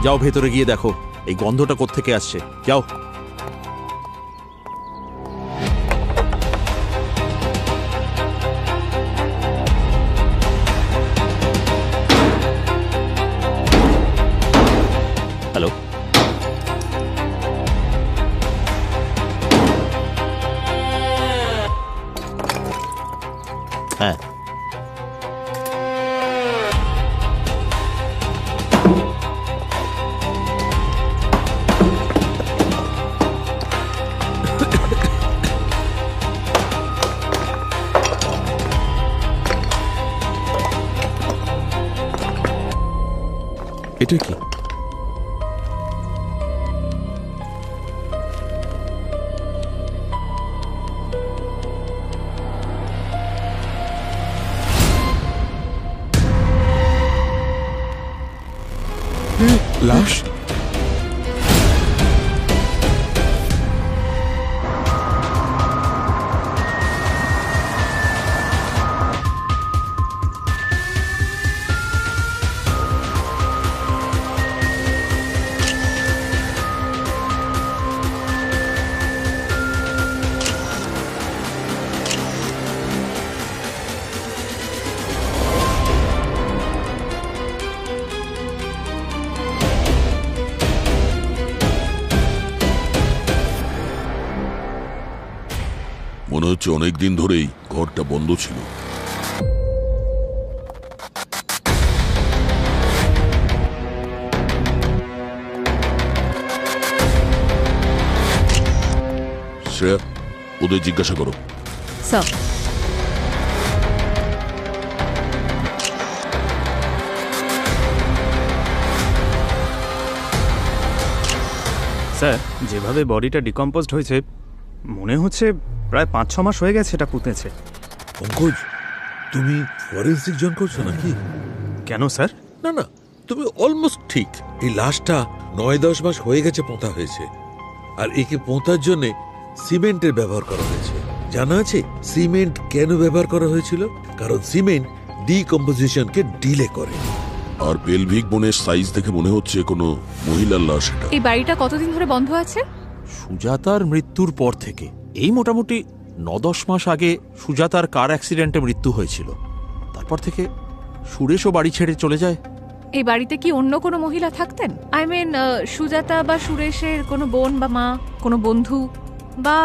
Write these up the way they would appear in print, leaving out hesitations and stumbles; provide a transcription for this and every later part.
যাও ভেতরে গিয়ে দেখো এই গন্ধটা কোত্থেকে আসছে, যাও। হ্যালো, হ্যাঁ এটা কি? লাশ? মনে হচ্ছে অনেকদিন ধরেই ঘরটা বন্ধ ছিল। শ্রেয়া, ওদের জিজ্ঞাসা করো। স্যার, স্যার, যেভাবে বডিটা ডিকম্পোজড হয়েছে মনে হচ্ছে প্রায় 5-6 মাস হয়ে গেছে এটা পুঁতেছে। পঙ্কজ, তুমি ফরেন্সিক জন করছো নাকি? কেন স্যার? না না, তুমি অলমোস্ট ঠিক। এই লাশটা 9-10 মাস হয়ে গেছে পোঁতা হয়েছে, আর একে পোঁতার জন্য সিমেন্টের ব্যবহার করা হয়েছে। জানা আছে সিমেন্ট কেন ব্যবহার করা হয়েছিল? কারণ সিমেন্ট ডিকম্পোজিশনকে ডিলে করে। আর পেলভিক বোনের সাইজ দেখে মনে হচ্ছে কোনো মহিলার লাশ এটা। এই বাড়িটা কতদিন ধরে বন্ধ আছে? সুজাতার মৃত্যুর পর থেকে। এই মোটামুটি 9-10 মাস আগে সুজাতার কার অ্যাক্সিডেন্টে মৃত্যু হয়েছিল। তারপর থেকে সুরেশও বাড়ি ছেড়ে চলে যায়। এই বাড়িতে কি অন্য কোনো মহিলা থাকতেন? আই মিন, সুজাতা বা সুরেশের কোনো বোন বা মা, কোনো বন্ধু বা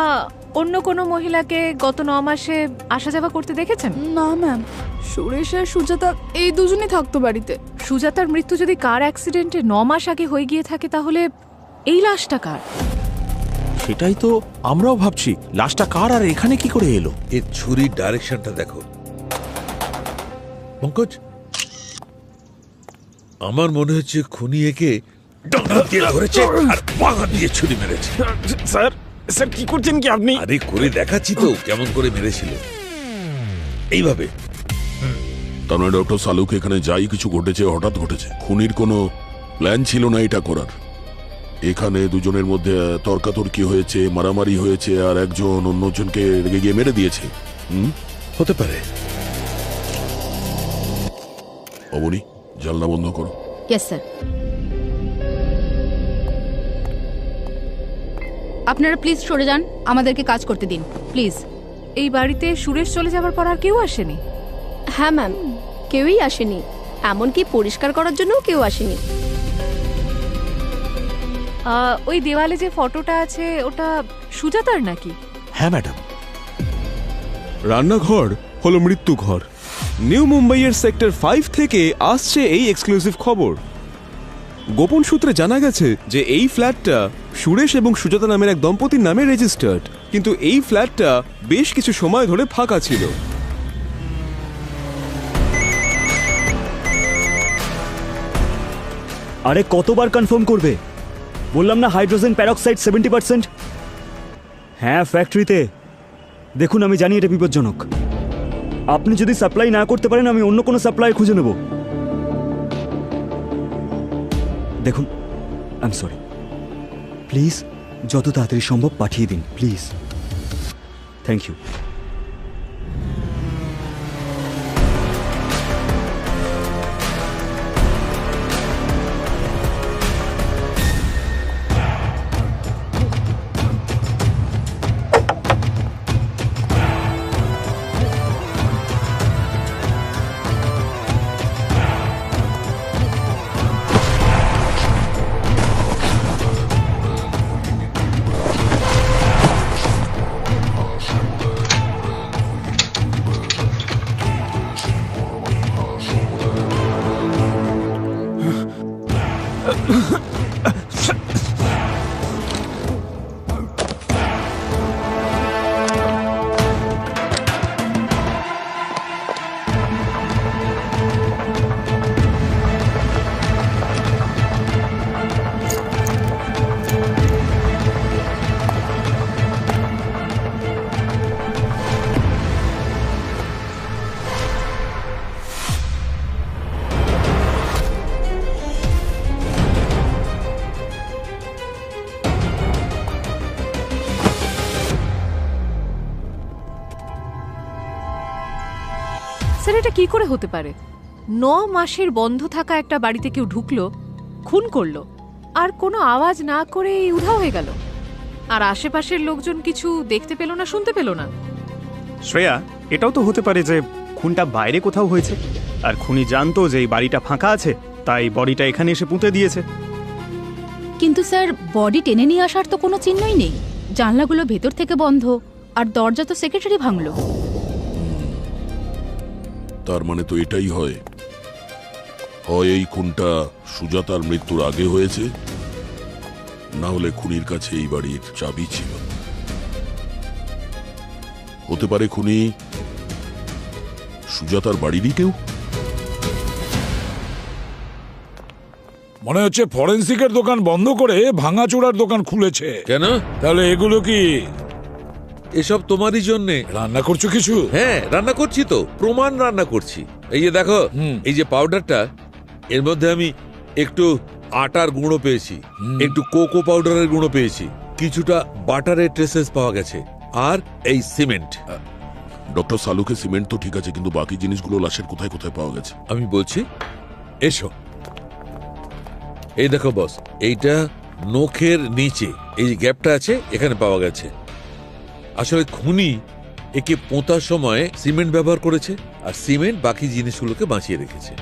অন্য কোনো মহিলাকে গত 9 মাসে আসা যাওয়া করতে দেখেছেন? না ম্যাম, সুরেশ আর সুজাতা এই দুজনই থাকতো বাড়িতে। সুজাতার মৃত্যু যদি কার অ্যাক্সিডেন্টে 9 মাস আগে হয়ে গিয়ে থাকে, তাহলে এই লাশটা কার? সেটাই তো আমরাও ভাবছি, লাশটা কার আর এখানে কি করে এলো। এর ছুরির ডাইরেকশনটা দেখো পঙ্কজ। আমার মনে হচ্ছে খুনি একে ডানা দিয়ে ধরেছে আর বাঘা দিয়ে ছুরি মেরেছে। স্যার, স্যার কি করছেন কি আপনি? আরে করে দেখাচ্ছি তো কেমন করে মেরেছিল। এইভাবে। তার মানে ডক্টর সালুক এখানে যাই কিছু ঘটেছে হঠাৎ ঘটেছে। খুনির কোনো প্ল্যান ছিল না এটা করার। এখানে দুজনের মধ্যে তর্কাতর্কি হয়েছে, মারামারি হয়েছে, আর একজন অন্যজনকে রেগে গিয়ে মেরে দিয়েছে। হতে পারে। অবনী, জানলা বন্ধ করো। Yes sir. আপনারা প্লিজ সরে যান, আমাদেরকে কাজ করতে দিন প্লিজ। এই বাড়িতে সুরেশ চলে যাওয়ার পর আর কেউ আসেনি? হ্যাঁ ম্যাম, কেউই আসেনি, এমনকি পরিষ্কার করার জন্যও কেউ আসেনি। ওই দেওয়ালে যে ফটোটা আছে ওটা সুজাতার নাকি? হ্যাঁ ম্যাডাম। রান্নাঘর হলো মৃত্যু ঘর। নিউ মুম্বাইয়ের সেক্টর 5 থেকে আসছে এই এক্সক্লুসিভ খবর। গোপন সূত্রে জানা গেছে যে এই ফ্ল্যাটটা সুরেশ এবং সুজাতা নামের এক দম্পতির নামে রেজিস্টার্ড, কিন্তু এই ফ্ল্যাটটা বেশ কিছু সময় ধরে ফাঁকা ছিল। আরে কতবার কনফার্ম করবে? বললাম না হাইড্রোজেন প্যারক্সাইড 70%। হ্যাঁ, ফ্যাক্টরিতে। দেখুন, আমি জানি এটা বিপজ্জনক। আপনি যদি সাপ্লাই না করতে পারেন আমি অন্য কোনো সাপ্লাই খুঁজে নেব। দেখুন, আই এম সরি, প্লিজ যত তাড়াতাড়ি সম্ভব পাঠিয়ে দিন প্লিজ। Thank you. স্যার এটা কি করে হতে পারে? 9 মাসের বন্ধ থাকা একটা বাড়িতে কেউ ঢুকলো, খুন করলো, আর কোনো আওয়াজ না করে উধাও হয়ে গেল, আর আশেপাশের লোকজন কিছু দেখতে পেল না, শুনতে পেল না। শ্রেয়া, এটাও তো হতে পারে যে খুনটা বাইরে কোথাও হয়েছে, আর খুনি জানতো যে এই বাড়িটা ফাঁকা আছে, তাই বডিটা এখানে এসে পুঁতে দিয়েছে। কিন্তু স্যার, বডি টেনে নিয়ে আসার তো কোনো চিহ্নই নেই। জানলাগুলো ভেতর থেকে বন্ধ, আর দরজা তো সেক্রেটারি ভাঙলো। তার মানে তো এটাই হয়, হয় এই খুনটা সুজাতার মৃত্যুর আগে হয়েছে, না হলে খুনির কাছে এই বাড়ির চাবি ছিল। হতে পারে খুনি সুজাতার বাড়িরই কেউ। মনে হচ্ছে ফরেন্সিকের দোকান বন্ধ করে ভাঙাচোরার দোকান খুলেছে। কেন? তাহলে এগুলো কি এসব তোমারই জন্যে। রান্না করছো কিছু? হ্যাঁ, রান্না করছি তো, প্রমাণ রান্না করছি। এই যে দেখো, এই যে পাউডারটা, এর মধ্যে আমি একটু আটার গুঁড়ো পেয়েছি, একটু কোকো পাউডারের গুঁড়ো পেয়েছি, কিছুটা বাটারের ট্রেসেস পাওয়া গেছে, আর এই সিমেন্ট। ডক্টর সালুকে সিমেন্ট তো ঠিক আছে, কিন্তু বাকি জিনিসগুলো লাশের কোথায় কোথায় পাওয়া গেছে? আমি বলছি, এসো। এই দেখো বস, এইটা নখের নিচে এই যে গ্যাপটা আছে, এখানে পাওয়া গেছে। আসলে খুনি একে পোঁতার সময় সিমেন্ট ব্যবহার করেছে, আর সিমেন্ট বাকি জিনিসগুলোকে বাঁচিয়ে রেখেছে।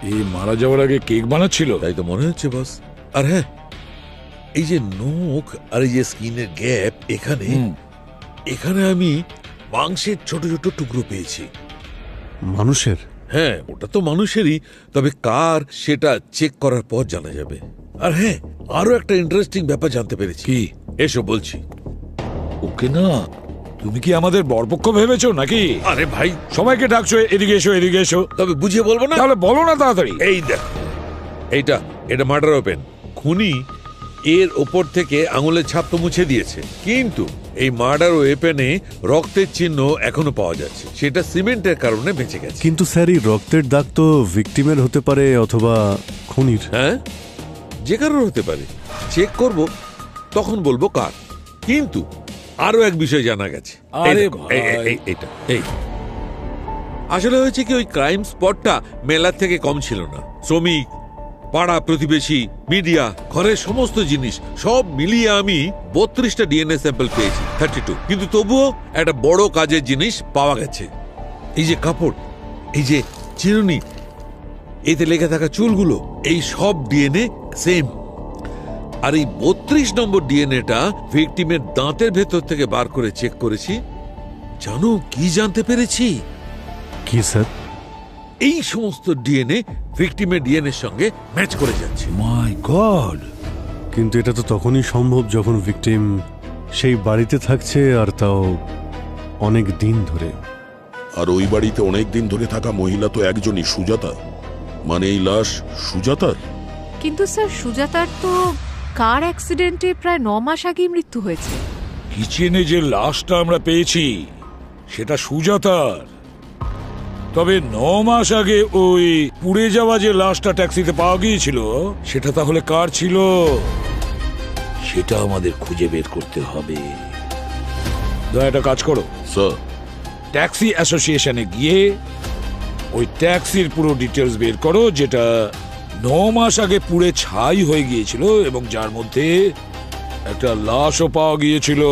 এই মারা যাওয়ার আগে কেক বানাচ্ছিল, তাই তো মনে হচ্ছে বস। আর হ্যাঁ, এই যে নখ আর এই যে স্কিনের গ্যাপ, এখানে এখানে আমি মাংসের ছোট ছোট টুকরো পেয়েছি। মানুষের? হ্যাঁ, ওটা তো মানুষেরই, তবে কার সেটা চেক করার পর জানা যাবে। আর হ্যাঁ, আরো একটা ইন্টারেস্টিং ব্যাপার জানতে পেরেছি। কি? এসো বলছি। ওকে না, তুমি কি আমাদের বরপক্ষ ভেবেছো নাকি? আরে ভাই, সবাইকে ডাকছো, এদিকে এসো, এদিকে এসো। তবে বুঝিয়ে বলবো না? তাহলে বলো না তাড়াতাড়ি। এই দেখো, এটা মার্ডার ওপেন। খুনি এর ওপর থেকে আঙুলের ছাপ তো মুছে দিয়েছে, কিন্তু এই মার্ডার ওয়েপেনে রক্তের চিহ্ন এখনো পাওয়া যাচ্ছে। সেটা সিমেন্টের কারণে বেঁচে গেছে। কিন্তু স্যার, এই রক্তের দাগ তো ভিকটিমের হতে পারে অথবা খুনির। হ্যাঁ, যে কারোর হতে পারে। চেক করব, তখন বলবো কার। কিন্তু আরো এক বিষয় জানা গেছে। আরে এইটা আসলে হয়েছে কি, ওই ক্রাইম স্পটটা মেলার থেকে কম ছিল না। শ্রমিক, পাড়া প্রতিবেশী, মিডিয়া, ঘরের সমস্ত জিনিস সব মিলিয়ে আমি 32টা ডিএনএ স্যাম্পল পেয়েছি, 32। কিন্তু তবুও একটা বড় কাজের জিনিস পাওয়া গেছে। এই যে কাপড়, এই যে চিরুনি, এতে লেগে থাকা চুলগুলো, এই সব ডিএনএ সেম। আর এই 32 নম্বর ডিএনএটা ভিকটিমের দাঁতের ভেতর থেকে বার করে চেক করেছি। জানো কি জানতে পেরেছি? কি স্যার? এই সমস্ত ডিএনএ ভিকটিমের ডিএনএর সঙ্গে ম্যাচ করে যাচ্ছে। মাই গড! কিন্তু এটা তো তখনই সম্ভব যখন ভিকটিম সেই বাড়িতে থাকছে, আর তাও অনেক দিন ধরে। আর ওই বাড়িতে অনেক দিন ধরে থাকা মহিলা তো একজনই, সুজাতা। মানে এই লাশ সুজাতার। কিন্তু স্যার, সুজাতার তো কার অ্যাক্সিডেন্টে প্রায় 9 মাস আগেই মৃত্যু হয়েছে। কিচেনে যে লাশটা আমরা পেয়েছি সেটা সুজাতার। তবে 9 মাস আগে ওই পুড়ে যাওয়া যে লাশটা ট্যাক্সিতে পাওয়া গিয়েছিল, সেটা তাহলে কার ছিল? সেটা আমাদের খুঁজে বের করতে হবে। একটা কাজ করো স্যার, ট্যাক্সি অ্যাসোসিয়েশনে গিয়ে ওই ট্যাক্সির পুরো ডিটেলস বের করো, যেটা 9 মাস আগে পুড়ে ছাই হয়ে গিয়েছিল এবং যার মধ্যে একটা লাশও পাওয়া গিয়েছিল,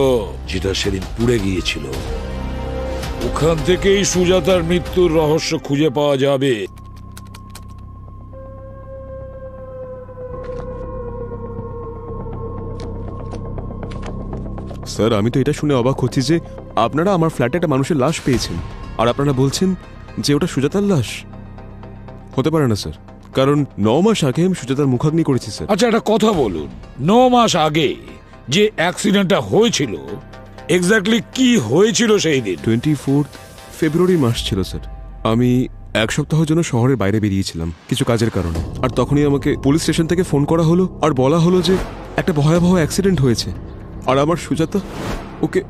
যেটা সেদিন পুড়ে গিয়েছিল। ওখান থেকেই সুজাতার মৃত্যুর রহস্য খুঁজে পাওয়া যাবে। স্যার, আমি তো এটা শুনে অবাক হচ্ছি যে আপনারা আমার ফ্ল্যাটে একটা মানুষের লাশ পেয়েছেন, আর আপনারা বলছেন যে ওটা সুজাতার লাশ। হতে পারে না স্যার, কারণ 9 মাস আগে আমি সুজাতার মুখাগ্নি করেছি স্যার। আচ্ছা, একটা কথা বলুন, 9 মাস আগে যে অ্যাক্সিডেন্টটা হয়েছিল, এক্স্যাক্টলি কি হয়েছিল সেই দিন? 24 ফেব্রুয়ারি মাস ছিল স্যার। আমি 1 সপ্তাহের জন্য শহরের বাইরে বেরিয়েছিলাম কিছু কাজের কারণে, আর তখনই আমাকে পুলিশ স্টেশন থেকে ফোন করা হলো আর বলা হলো যে একটা ভয়াবহ অ্যাক্সিডেন্ট হয়েছে, আর আমার সুজাতা, ওকে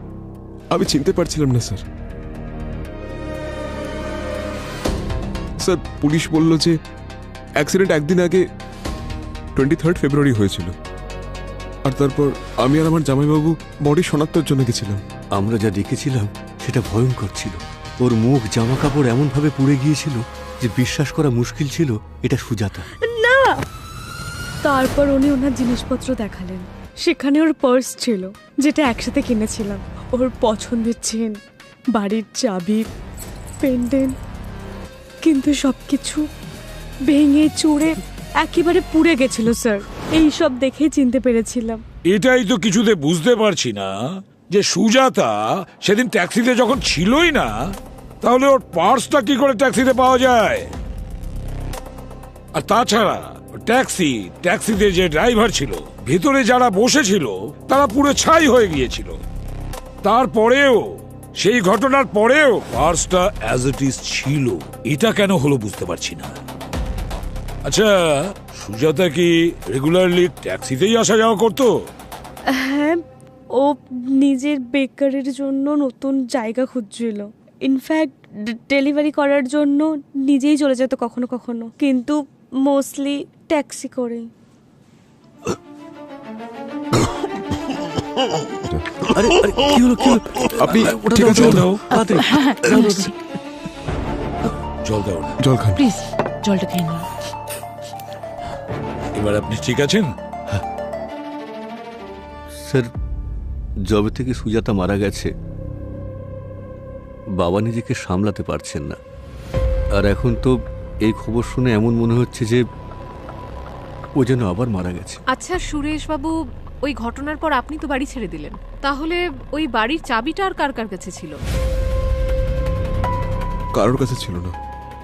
আমি চিনতে পারছিলাম না স্যার। স্যার, পুলিশ বলল যে অ্যাক্সিডেন্ট একদিন আগে 23 ফেব্রুয়ারি হয়েছিল, আর তারপর আমি আর আমার জামাইবাবু বডি শনাক্তের জন্য গেছিলাম। আমরা যা দেখেছিলাম সেটা ভয়ঙ্কর ছিল। ওর মুখ জামা কাপড় এমনভাবে পুড়ে গিয়েছিল যে বিশ্বাস করা মুশকিল ছিল এটা সুজাতা। না, তারপর উনি ওনার জিনিসপত্র দেখালেন। সেখানে ওর পার্স ছিল, যেটা একসাথে কিনেছিলাম, ওর পছন্দের চেন, বাড়ির চাবি, পেন্ডেন্ট। কিন্তু সবকিছু ভেঙে চুড়ে একেবারে পুড়ে গেছিল স্যার। এই সব দেখেই চিনতে পেরেছিলাম। এটাই তো কিছুতে বুঝতে পারছি না যে সুজাতা সেদিন ট্যাক্সিতে যখন ছিলই না, তাহলে ওর পার্সটা কি করে ট্যাক্সিতে পাওয়া যায়? আর তাছাড়া ট্যাক্সিতে যে ড্রাইভার ছিল, ভেতরে যারা বসেছিল তারা পুরো ছাই হয়ে গিয়েছিল। তারপরেও, সেই ঘটনার পরেও পার্সটা অ্যাজ ইট ইজ ছিল। এটা কেন হলো বুঝতে পারছি না। আচ্ছা, সুজাতা কি রেগুলারলি ট্যাক্সিতেই আসা যাওয়া করতো? হ্যাঁ, ও নিজের বেকারের জন্য নতুন জায়গা খুঁজছিল। ইনফ্যাক্ট ডেলিভারি করার জন্য নিজেই চলে যেত কখনো কখনো, কিন্তু মোস্টলি ট্যাক্সি করে। আরে আরে কি হলো, কি হলো? আপনি ওটা ঠিক দাও, আছে? জল দাও, তাড়াতাড়ি। জল দাও না। জল খান। প্লিজ জলটা খেয়ে নিন। এবার আপনি ঠিক আছেন? স্যার, যবে থেকে সুজাতা মারা গেছে বাবা নিজেকে সামলাতে পারছেন না। আর এখন তো এই খবর শুনে এমন মনে হচ্ছে যে ও যেন আবার মারা গেছে। আচ্ছা সুরেশ বাবু, ওই ঘটনার পর আপনি তো বাড়ি ছেড়ে দিলেন, তাহলে ওই বাড়ির চাবিটা আর কার কার কাছে ছিল? কারোর কাছে ছিল না।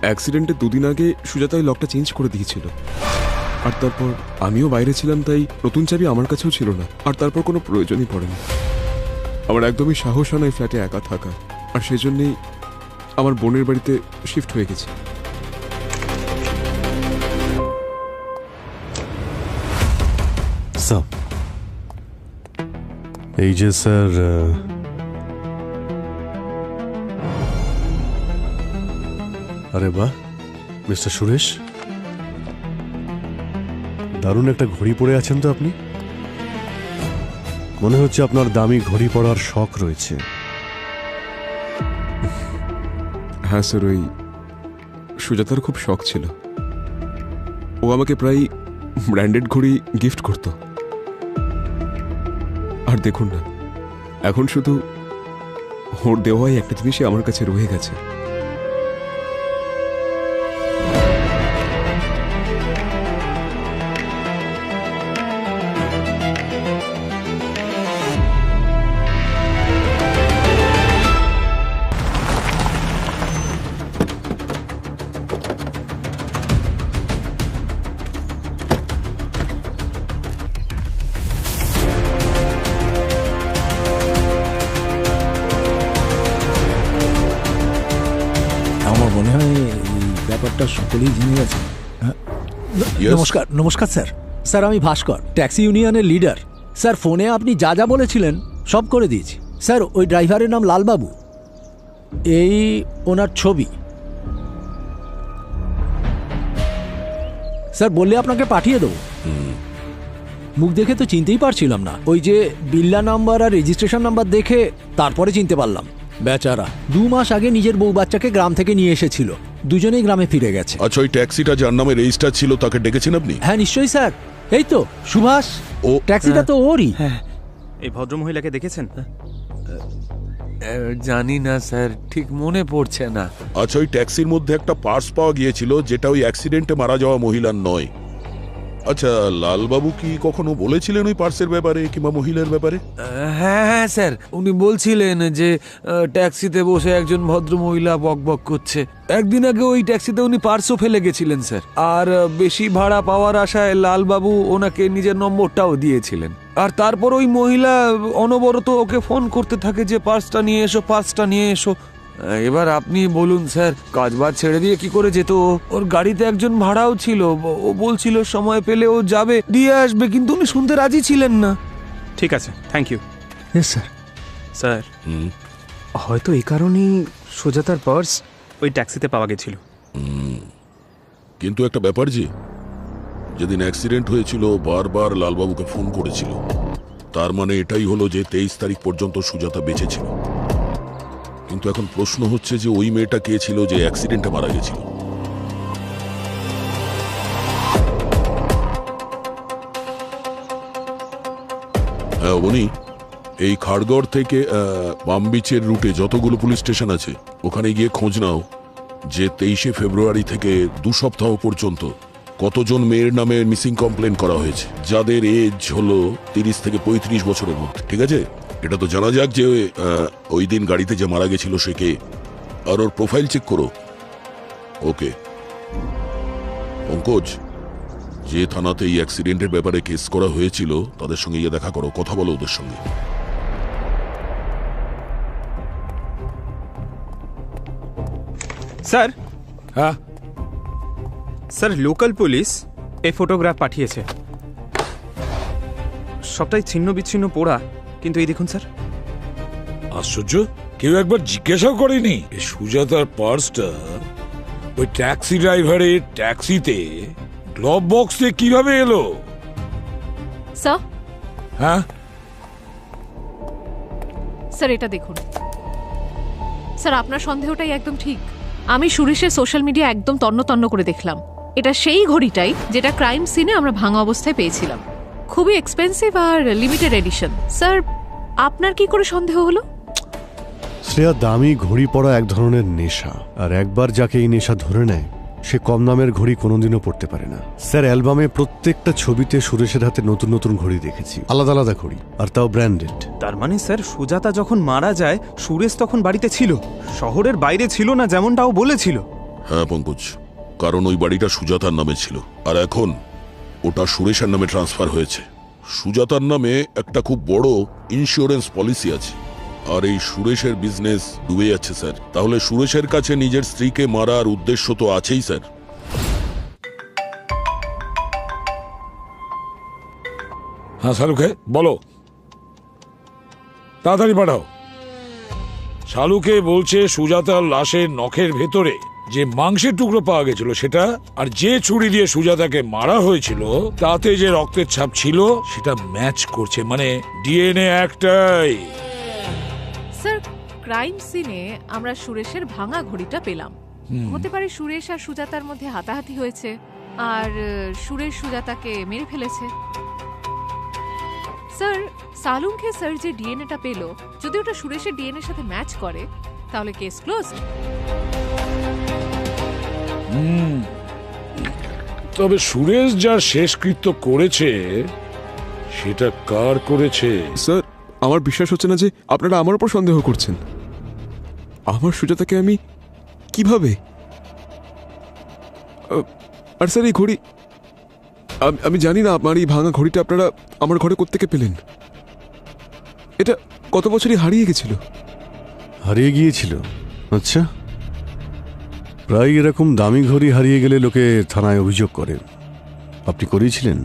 অ্যাক্সিডেন্টে দুদিন আগে সুজাতা ওই লকটা চেঞ্জ করে দিয়েছিল। আর তারপর আমিও বাইরে ছিলাম, তাই নতুন চাবি আমার কাছেও ছিল না। আর তারপর কোনো প্রয়োজনই পড়েনি। আমার একদমই সাহস হয় না এই ফ্ল্যাটে একা থাকা। আর সেই জন্যেই আমার বোনের বাড়িতে শিফট হয়ে গেছি। স্যার, এই যে স্যার, আরে বাহ মিস্টার সুরেশ, দারুণ একটা ঘড়ি পরে আছেন তো আপনি। মনে হচ্ছে আপনার দামি ঘড়ি পরার শখ রয়েছে। হ্যাঁ স্যার, ওই সুজাতার খুব শখ ছিল। ও আমাকে প্রায় ব্র্যান্ডেড ঘড়ি গিফট করত। আর দেখুন না, এখন শুধু ওর দেওয়াই একটা জিনিসই আমার কাছে রয়ে গেছে। আমার মনে হয় এই ব্যাপারটা সকলেই জেনে গেছে। নমস্কার। নমস্কার স্যার। স্যার, আমি ভাস্কর, ট্যাক্সি ইউনিয়নের লিডার। স্যার, ফোনে আপনি যা যা বলেছিলেন সব করে দিয়েছি। স্যার, ওই ড্রাইভারের নাম লালবাবু, এই ওনার ছবি। স্যার, বললে আপনাকে পাঠিয়ে দেবো। মুখ দেখে তো চিনতেই পারছিলাম না। ওই যে বিল্লা নাম্বার আর রেজিস্ট্রেশন নাম্বার দেখে তারপরে চিনতে পারলাম। বেচারা 2 মাস আগে নিজের বউ বাচ্চাকে গ্রাম থেকে নিয়ে এসেছিল, দুজনেই গ্রামে ফিরে গেছে। আচ্ছা, ওই ট্যাক্সিটা যার নামে রেজিস্টার ছিল তাকে ডেকেছেন আপনি? হ্যাঁ নিশ্চয়ই স্যার, এই তো সুভাষ। ও ট্যাক্সিটা তো ওরই। এই ভদ্রমহিলাকে দেখেছেন? জানি না স্যার, ঠিক মনে পড়ছে না। আচ্ছা, ওই ট্যাক্সির মধ্যে একটা পার্স পাওয়া গিয়েছিল যেটা ওই অ্যাক্সিডেন্টে মারা যাওয়া মহিলার নয়। আচ্ছা, লালবাবু কি কখনো বলেছিলেন ওই পার্সের ব্যাপারে কিংবা মহিলার ব্যাপারে? হ্যাঁ হ্যাঁ স্যার, উনি বলছিলেন যে ট্যাক্সিতে বসে একজন ভদ্র মহিলা বকবক করছে। একদিন আগে ওই ট্যাক্সিতে উনি পার্সও ফেলে গেছিলেন স্যার। আর বেশি ভাড়া পাওয়ার আশায় লালবাবু ওনাকে নিজের নম্বরটাও দিয়েছিলেন। আর তারপর ওই মহিলা অনবরত ওকে ফোন করতে থাকে যে পার্সটা নিয়ে এসো, পার্সটা নিয়ে এসো। এবার আপনি বলুন স্যার, কাজবাজ ছেড়ে দিয়ে কি করে যেত? ওর গাড়িতে একজন ভাড়াও ছিল, ও বলছিল সময় পেলে ও যাবে, দিয়ে আসবে, কিন্তু উনি শুনতে রাজি ছিলেন না। ঠিক আছে, থ্যাংক ইউ। স্যার। স্যার, হয়তো এই কারণেই সুজাতার পার্স ওই ট্যাক্সিতে পাওয়া গেছিল। কিন্তু একটা ব্যাপার, যে যেদিন অ্যাক্সিডেন্ট হয়েছিল বারবার লালবাবুকে ফোন করেছিল, তার মানে এটাই হলো যে 23 তারিখ পর্যন্ত সুজাতা বেঁচে ছিল। কিন্তু এখন প্রশ্ন হচ্ছে যে ওই মেয়েটা কে ছিল যে অ্যাক্সিডেন্টে মারা গেছিল। হ্যাঁ বনি, এই খাড়গড় থেকে পাম বিচের রুটে যতগুলো পুলিশ স্টেশন আছে ওখানে গিয়ে খোঁজ নাও যে 23শে ফেব্রুয়ারি থেকে 2 সপ্তাহ পর্যন্ত কতজন মেয়ের নামে মিসিং কমপ্লেন করা হয়েছে, যাদের এজ হলো 30 থেকে 35 বছরের মধ্যে। ঠিক আছে, এটা তো জানা যাক যে ওই দিন গাড়িতে যে মারা গেছিল সে কে, আর ওর প্রোফাইল চেক করো। ওকে পঙ্কজ, যে থানাতে এই অ্যাক্সিডেন্টের ব্যাপারে কেস করা হয়েছিল তাদের সঙ্গে গিয়ে দেখা করো, কথা বলো ওদের সঙ্গে। স্যার। হ্যাঁ স্যার, লোকাল পুলিশ এই ফটোগ্রাফ পাঠিয়েছে। সবটাই ছিন্ন বিচ্ছিন্ন পোড়া, কিন্তু এই দেখুন স্যার। আশ্চর্য, কেউ একবার জিজ্ঞাসাও করেনি এই সুজাতার পার্সটা ওই ট্যাক্সি ড্রাইভারের ট্যাক্সিতে গ্লোভ বক্সে কিভাবে এলো? স্যার। হ্যাঁ স্যার, এটা দেখুন। স্যার, আপনার সন্দেহটাই একদম ঠিক। আমি সুরেশের সোশ্যাল মিডিয়া একদম তন্ন তন্ন করে দেখলাম। এটা সেই ঘড়িটাই যেটা ক্রাইম সিনে আমরা ভাঙা অবস্থায় পেয়েছিলাম। খুবই এক্সপেন্সিভ আর লিমিটেড এডিশন। স্যার, আপনার কি করে সন্দেহ হলো? শ্রেয়া, দামি ঘড়ি পরা এক ধরনের নেশা, আর একবার যাকে এই নেশা ধরে নেয় সে কম দামের ঘড়ি কোনোদিনও পড়তে পারে না। স্যার, অ্যালবামে প্রত্যেকটা ছবিতে সুরেশের হাতে নতুন নতুন ঘড়ি দেখেছি, আলাদা আলাদা ঘড়ি, আর তাও ব্র্যান্ডেড। তার মানে স্যার, সুজাতা যখন মারা যায় সুরেশ তখন বাড়িতে ছিল, শহরের বাইরে ছিল না যেমনটাও বলেছিল। হ্যাঁ পঙ্কজ, কারণ ওই বাড়িটা সুজাতার নামে ছিল, আর এখন ওটা সুরেশের নামে ট্রান্সফার হয়েছে। সুজাতার নামে একটা খুব বড় ইন্স্যুরেন্স পলিসি আছে, আর এই সুরেশের বিজনেস ডুবে যাচ্ছে স্যার। তাহলে সুরেশের কাছে নিজের স্ত্রীকে মারার উদ্দেশ্য তো আছেই স্যার। হ্যাঁ শালুকে বলো, তাড়াতাড়ি পাঠাও। শালুকে বলছে সুজাতার লাশের নখের ভেতরে যে মাংসের টুকরো পাওয়া গেছিল সেটা, আর যে ছুরি দিয়ে সুজাতাকে মারা হয়েছিল তাতে যে রক্তের ছাপ ছিল সেটা ম্যাচ করছে, মানে ডিএনএ একটাই। স্যার, ক্রাইম সিনে আমরা সুরেশের ভাঙা ঘড়িটা পেলাম। হতে পারে সুরেশ আর সুজাতার মধ্যে হাতাহাতি হয়েছে, আর সুরেশ সুজাতাকে মেরে ফেলেছে। স্যার, সালুঙ্কে স্যার যে ডিএনএটা পেল, যদি ওটা সুরেশের ডিএনএর সাথে ম্যাচ করে তাহলে কেস ক্লোজ। তবে সুরেশ যার শেষকৃত্য করেছে সেটা কার করেছে? স্যার, আমার বিশ্বাস হচ্ছে না যে আপনারা আমার উপর সন্দেহ করছেন। আমার সুজাতাকে আমি কিভাবে? আর স্যার, এই ঘড়ি আমি জানি না আমার এই ভাঙা ঘড়িটা আপনারা আমার ঘরে কোত্থেকে পেলেন। এটা কত বছরই হারিয়ে গেছিল। হারিয়ে গিয়েছিল? আচ্ছা, প্রায় এরকম দামি ঘড়ি হারিয়ে গেলে লোকে থানায় অভিযোগ করে। আপনি করেছিলেন?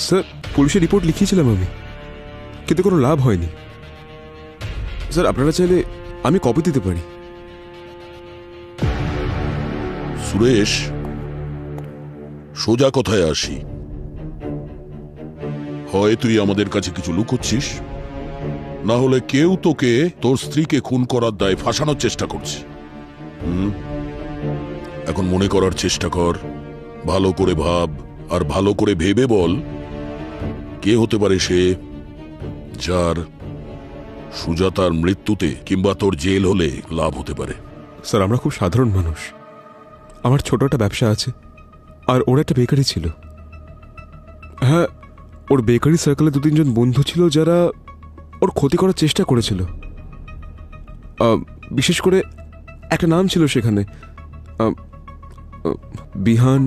স্যার, পুলিশের রিপোর্ট লিখিয়েছিলাম আমি, কিন্তু কোনো লাভ হয়নি। স্যার, আপনারা চাইলে আমি কপি দিতে পারি। সুরেশ, সোজা কথায় আসি, হয় তুই আমাদের কাছে কিছু লুকোচ্ছিস, না হলে কেউ তোকে তোর স্ত্রীকে খুন করার দায়ে ফাঁসানোর চেষ্টা করছে। এখন মনে করার চেষ্টা কর, ভালো করে ভাব, আর ভালো করে ভেবে বল কে হতে পারে সে যার সুজাতার মৃত্যুতে কিংবা তোর জেল হলে লাভ হতে পারে। স্যার, আমরা খুব সাধারণ মানুষ। আমার ছোট একটা ব্যবসা আছে, আর ওর একটা বেকারি ছিল। হ্যাঁ, ওর বেকারি সার্কেলে 2-3 জন বন্ধু ছিল যারা ওর ক্ষতি করার চেষ্টা করেছিল। বিশেষ করে একটা নাম ছিল সেখানে, বিহান,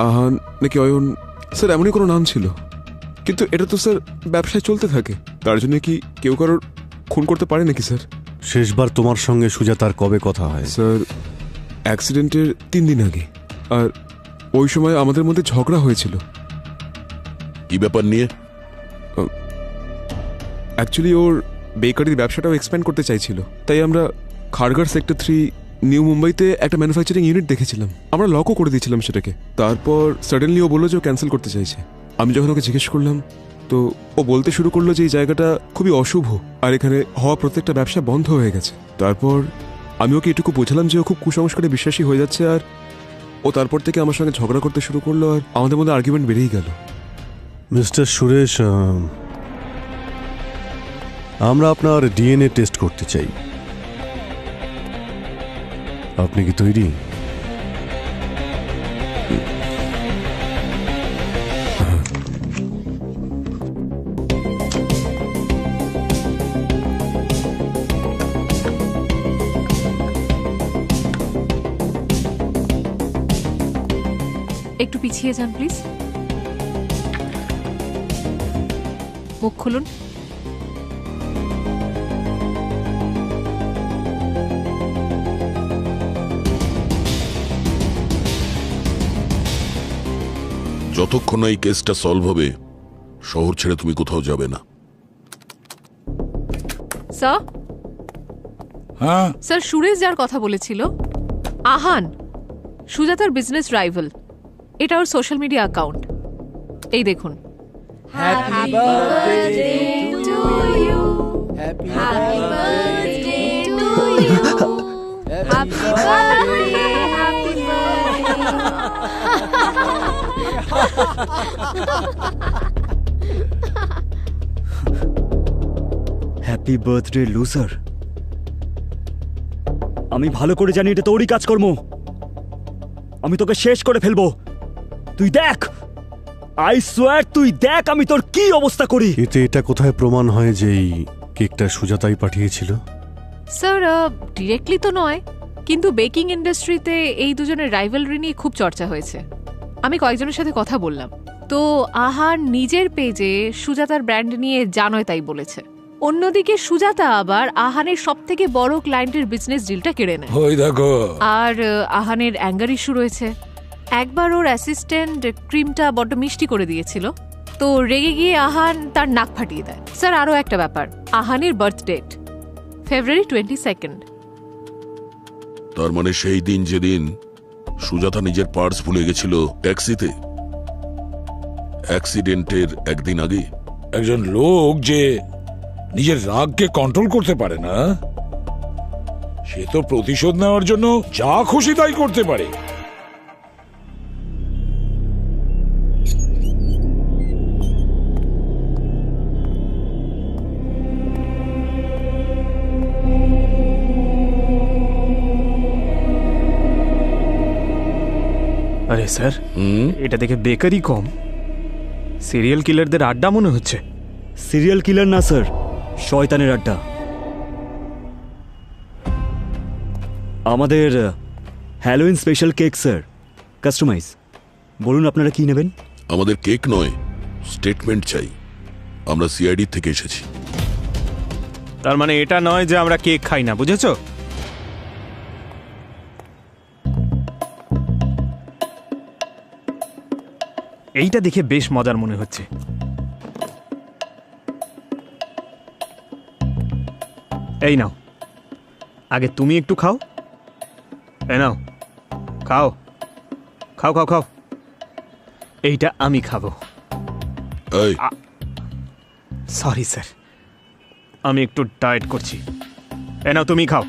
আহান নাকি অয়ন, স্যার এমনই কোনো নাম ছিল। কিন্তু এটা তো স্যার ব্যবসায় চলতে থাকে, তার জন্য কি কেউ কারোর খুন করতে পারে নাকি স্যার? শেষবার তোমার সঙ্গে সুজাতার কবে কথা হয়? স্যার, অ্যাক্সিডেন্টের 3 দিন আগে, আর ওই সময় আমাদের মধ্যে ঝগড়া হয়েছিল। কি ব্যাপার নিয়ে? অ্যাকচুয়ালি ওর বেকারির ব্যবসাটাও এক্সপ্যান্ড করতে চাইছিল, তাই আমরা খাড়গড় সেক্টর 3 নিউ মুম্বাইতে একটা ম্যানুফ্যাকচারিং ইউনিট দেখেছিলাম। আমরা লকও করে দিয়েছিলাম সেটাকে। তারপর সাডেনলি ও বললো যে ও ক্যান্সেল করতে চাইছে। আমি যখন ওকে জিজ্ঞেস করলাম তো ও বলতে শুরু করলো যে এই জায়গাটা খুবই অশুভ আর এখানে হওয়া প্রত্যেকটা ব্যবসা বন্ধ হয়ে গেছে। তারপর আমি ওকে এটুকু বোঝালাম যে ও খুব কুসংস্কারে বিশ্বাসী হয়ে যাচ্ছে, আর ও তারপর থেকে আমার সঙ্গে ঝগড়া করতে শুরু করলো আর আমাদের মধ্যে আর্গুমেন্ট বেড়েই গেল। মিস্টার সুরেশ, আমরা আপনার ডিএনএ টেস্ট করতে চাই। আপনি কি তৈরি? একটু পিছিয়ে যান প্লিজ। মুখ খুলুন। যতক্ষণ না এই কেসটা সলভ হবে শহর ছেড়ে তুমি কোথাও যাবে না। স্যার, হ্যাঁ স্যার, সুরেশ যার কথা বলেছিল আহান, সুজাতার বিজনেস রাইভাল, এটা ওর সোশ্যাল মিডিয়া অ্যাকাউন্ট। এই দেখুন। Happy birthday to you, happy birthday to you, happy birthday, happy happy birthday loser. আমি ভালো করে জানি এটা তোরই কাজকর্ম। আমি তোকে শেষ করে ফেলবো। তুই দেখ, আই সোয়ার, তুই দেখ আমি তোর কি অবস্থা করি। এতে এটা কোথায় প্রমাণ হয় যে এই কেকটা সুজাতাই পাঠিয়েছিল? স্যার, ডিরেক্টলি তো নয়, কিন্তু বেকিং ইন্ডাস্ট্রিতে এই দুজনের রাইভালরি নিয়ে খুব চর্চা হয়েছে। আমি কয়েকজনের সাথে কথা বললাম, তো আহান নিজের পেজে সুজাতার ব্র্যান্ড নিয়ে জানোয় তাই বলেছে। অন্যদিকে সুজাতা আবার আহানের সবথেকে বড় ক্লায়েন্টের বিজনেস ডিলটা কেড়ে নেয়। ওই দেখো। আর আহানের অ্যাঙ্গার ইস্যু রয়েছে। একবার ওর অ্যাসিস্ট্যান্ট ক্রিমটা বড্ড মিষ্টি করে দিয়েছিল, তো রেগে গিয়ে আহান তার নাক ফাটিয়ে দেয়। স্যার, আরও একটা ব্যাপার, আহানের বার্থ ডেট ফেব্রুয়ারি 22। তার মানে সেই দিন যেদিন সুজাতা নিজের পার্স ভুলে গেছিল ট্যাক্সিতে, অ্যাক্সিডেন্টের একদিন আগে। একজন লোক যে নিজের রাগকে কন্ট্রোল করতে পারে না, সে তো প্রতিশোধ নেওয়ার জন্য যা খুশি তাই করতে পারে। আরে স্যার, এটা দেখে বেকারি কম, সিরিয়াল কিলারদের আড্ডা মনে হচ্ছে। সিরিয়াল কিলার না স্যার, শয়তানের আড্ডা। আমাদের Halloween special cake sir, customize. বলুন আপনারা কি নেবেন? আমাদের কেক নয়, স্টেটমেন্ট চাই। আমরা সিআইডি থেকে এসেছি। তার মানে এটা নয় যে আমরা কেক খাই না, বুঝেছো? এইটা দেখে বেশ মজার মনে হচ্ছে। এই নাও, আগে তুমি একটু খাও। এই নাও, খাও খাও খাও খাও। এইটা আমি খাবো। সরি স্যার, আমি একটু ডায়েট করছি। এই নাও, তুমি খাও।